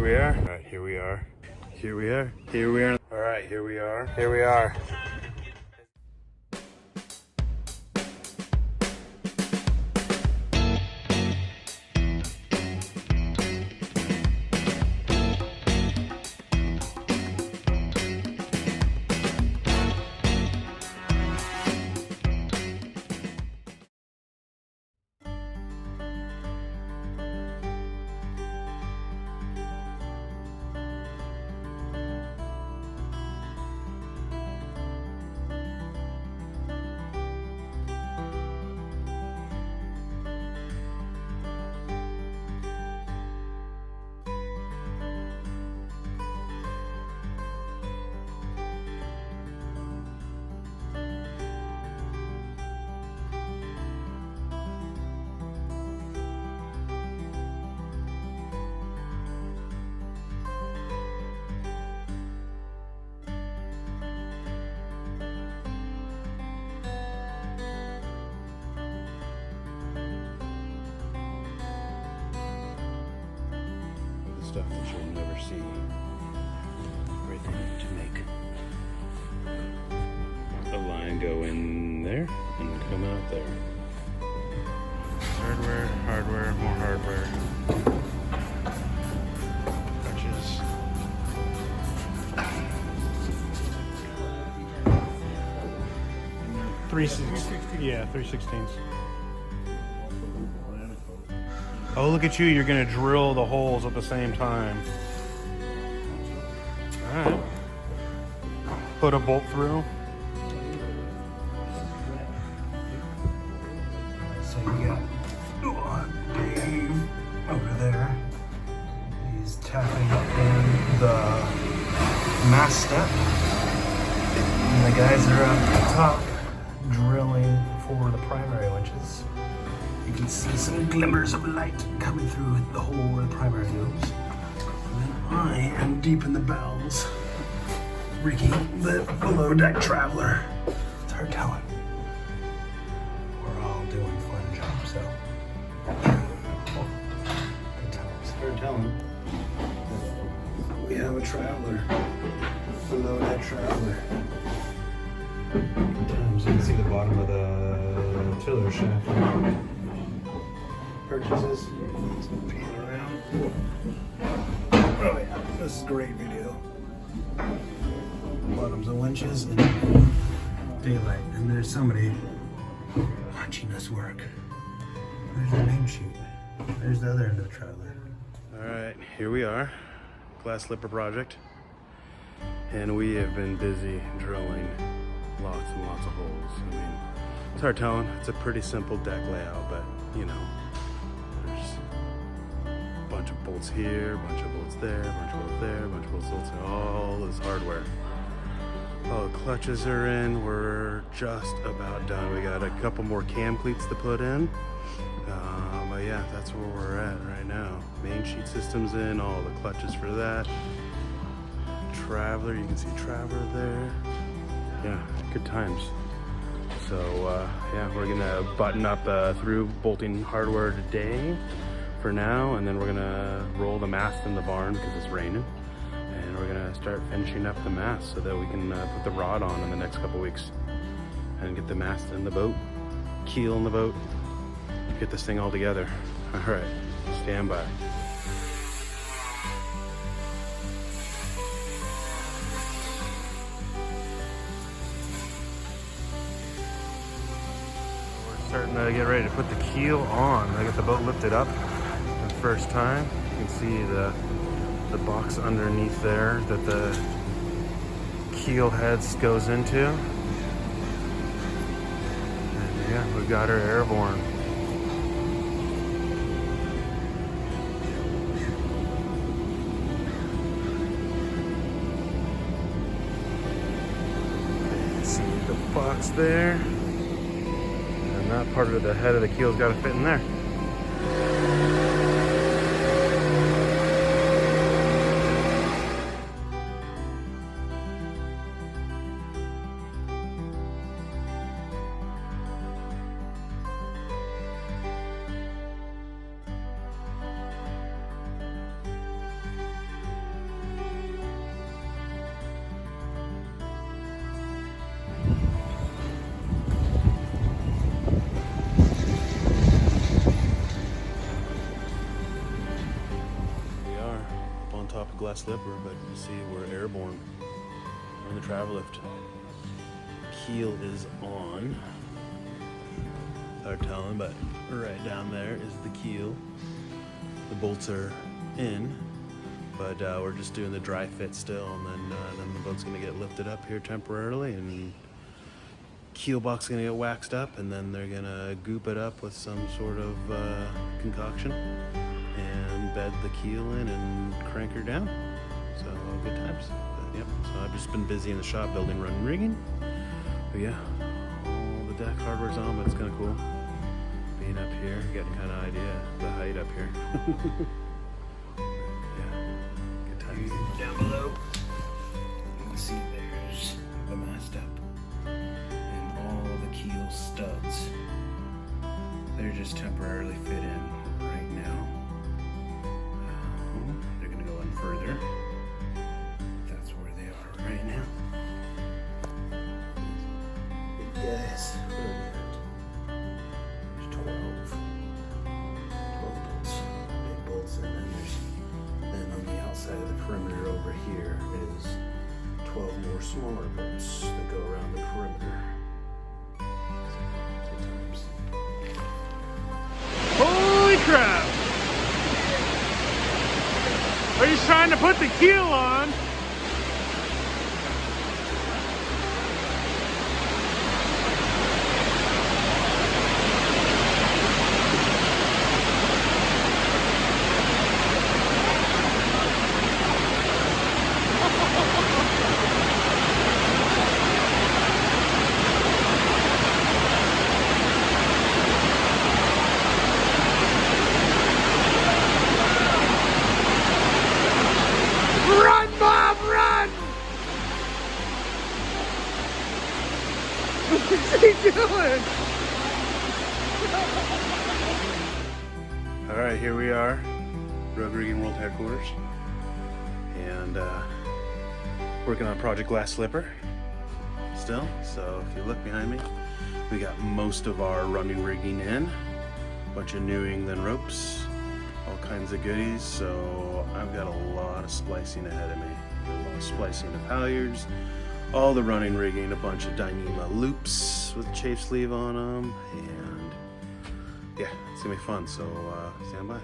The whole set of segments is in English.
we are. All right, here we are. Here we are. Here we are. All right, here we are. Here we are. Stuff that you'll never see. Right there to make a line go in there and come out there. Hardware, hardware, more hardware. Crutches. Yeah, 3/16. Oh, look at you, you're gonna drill the holes at the same time. All right. Put a bolt through. So you got Dave over there. He's tapping in the mast step. And the guys are up top drilling for the primary winches. You can see some glimmers of light coming through the hole where the primary goes. And then I am deep in the bowels, rigging the below deck traveler. It's hard telling. We're all doing fun jobs, so. Good times. Hard telling. We have a traveler, below deck traveler. Good times. You can see the bottom of the tiller shaft. Purchases, peeing around. Oh yeah, this is a great video. Bottoms of winches and daylight, and there's somebody watching us work. There's the main chute. There's the other end of the trailer. All right, here we are, glass slipper project, and we have been busy drilling lots and lots of holes. I mean, it's hard telling. It's a pretty simple deck layout, but you know. Bunch of bolts here, bunch of bolts there, bunch of bolts there, bunch of bolts there, all this hardware. All the clutches are in, we're just about done. We got a couple more cam cleats to put in. But yeah, that's where we're at right now. Main sheet system's in, all the clutches for that. Traveler, you can see Traveler there. Yeah, good times. So yeah, we're gonna button up through bolting hardware today for now, and then we're gonna roll the mast in the barn because it's raining, and we're gonna start finishing up the mast so that we can put the rod on in the next couple weeks and get the mast in the boat, keel in the boat, get this thing all together. All right, stand by. We're starting to get ready to put the keel on. I got the boat lifted up. First time. You can see the box underneath there that the keel heads goes into. And yeah, we've got her airborne. You can see the box there. And that part of the head of the keel's got to fit in there. glass slipper, but you see we're airborne. We're in the travel lift. Keel is on. Hard telling, but right down there is the keel. The bolts are in, but we're just doing the dry fit still, and then the boat's gonna get lifted up here temporarily, and keel box is gonna get waxed up, and then they're gonna goop it up with some sort of concoction and bed the keel in and crank her down. So good times. But, yep. So I've just been busy in the shop building run rigging. But yeah, all the deck hardware's on, but it's kind of cool being up here, getting kind of idea the height up here. Yeah, good times. Down below, you can see there's the mast up and all the keel studs. They're just temporarily fit in right now. They're gonna go in further. That's where they are right now. Big guys, what are we at? There's 12 bolts, big bolts, and then on the outside of the perimeter over here is 12 more smaller bolts that go around the perimeter. Good times. Holy crap! Are you trying to put the keel on? Run, Bob, run! What's he doing? All right, here we are, Rug Rigging World Headquarters, and working on Project Glass Slipper still. So if you look behind me, we got most of our running rigging in, bunch of New England ropes, all kinds of goodies. So I've got a lot of splicing ahead of me, a lot of splicing of halyards, all the running rigging, a bunch of Dyneema loops with chafe sleeve on them, and yeah, it's gonna be fun. So stand by.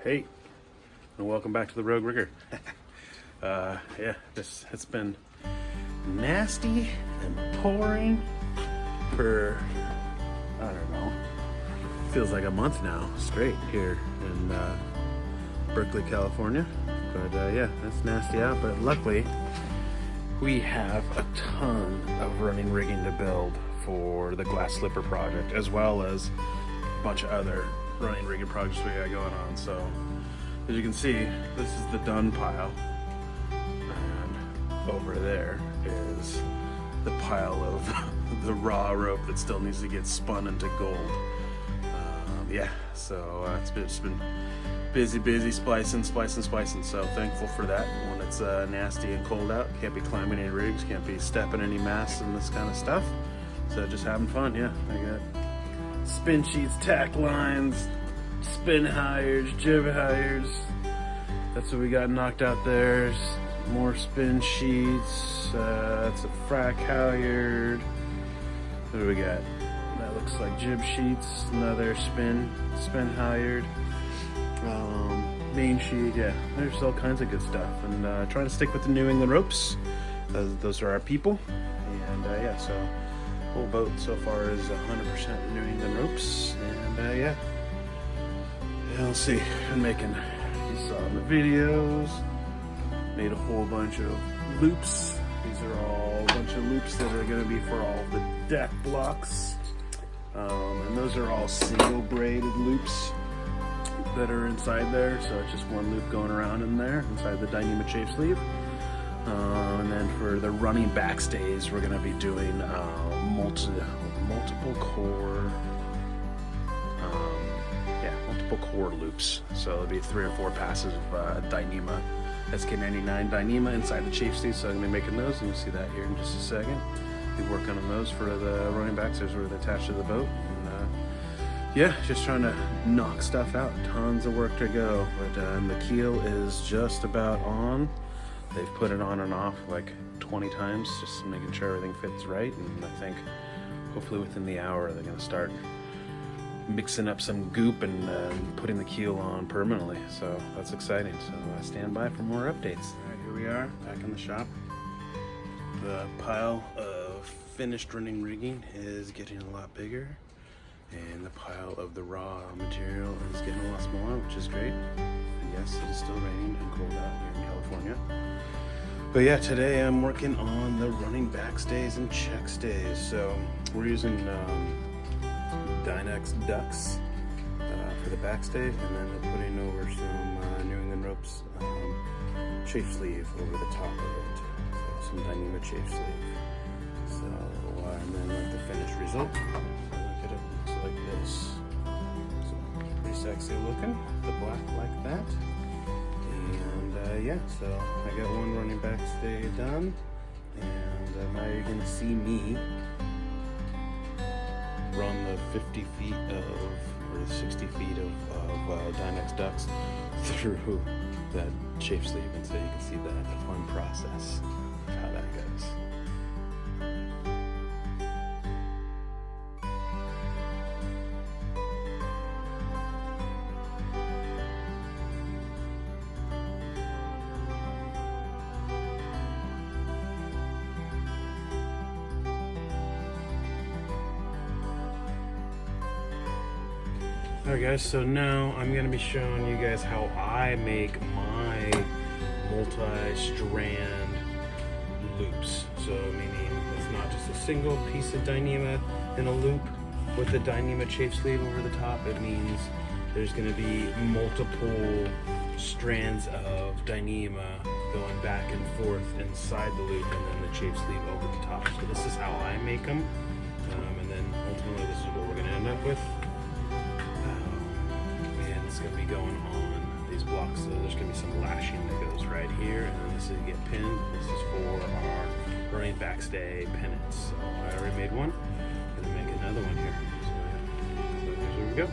Hey, and welcome back to the Rogue Rigger. Yeah, it's been nasty and pouring for, I don't know, feels like a month now straight here in Berkeley, California. But yeah, it's nasty out, but luckily we have a ton of running rigging to build for the glass slipper project, as well as a bunch of other running rigging projects we got going on. So as you can see, this is the done pile, and over there is the pile of the raw rope that still needs to get spun into gold. Yeah, so it's been busy splicing. So thankful for that. When it's nasty and cold out, can't be climbing any rigs, can't be stepping any masts and this kind of stuff. So just having fun. Yeah, I got spin sheets, tack lines, spin halyards, jib halyards. That's what we got knocked out there. More spin sheets. That's a frac halyard. What do we got? That looks like jib sheets. Another spin halyard. Main sheet. Yeah, there's all kinds of good stuff. And trying to stick with the New England ropes. Those are our people. And yeah, so whole boat so far is 100% New England ropes. And yeah, we'll see. Been making, you saw in the videos, made a whole bunch of loops. These are all a bunch of loops that are going to be for all the deck blocks. And those are all single braided loops that are inside there. So it's just one loop going around in there inside the Dyneema chafe sleeve. And then for the running backstays, we're going to be doing multiple core loops. So there'll be 3 or 4 passes of Dyneema, SK99 Dyneema inside the chafe sleeve. So I'm going to be making those, and you'll see that here in just a second. Be working on those for the running backstays where they're attached to the boat. And yeah, just trying to knock stuff out. Tons of work to go, but the keel is just about on. They've put it on and off like 20 times, just making sure everything fits right. And I think hopefully within the hour they're going to start mixing up some goop and putting the keel on permanently. So that's exciting. So stand by for more updates. All right, here we are back in the shop. The pile of finished running rigging is getting a lot bigger, and the pile of the raw material is getting a lot smaller, which is great. And yes, it is still raining and cold out here in California. But yeah, today I'm working on the running backstays and check stays. So we're using Dynex ducts for the backstay, and then we're putting over some New England ropes chafe sleeve over the top of it. So some Dyneema chafe sleeve. So and then like the finished result. So look at it, looks like this. So pretty sexy looking. The black like that. And yeah, so I got one running backstay done, and now you're gonna see me run the 50 feet or 60 feet of Dynex ducts through that chafe sleeve, and so you can see the fun process of how that goes. Alright guys, so now I'm going to be showing you guys how I make my multi-strand loops. So meaning it's not just a single piece of Dyneema in a loop with the Dyneema chafe sleeve over the top. It means there's going to be multiple strands of Dyneema going back and forth inside the loop, and then the chafe sleeve over the top. So this is how I make them, and then ultimately this is what we're going to end up with. It's going to be going on these blocks, so there's going to be some lashing that goes right here, and then this is to get pinned. This is for our running backstay pennants. So I already made one. I'm going to make another one here. So here's where we go.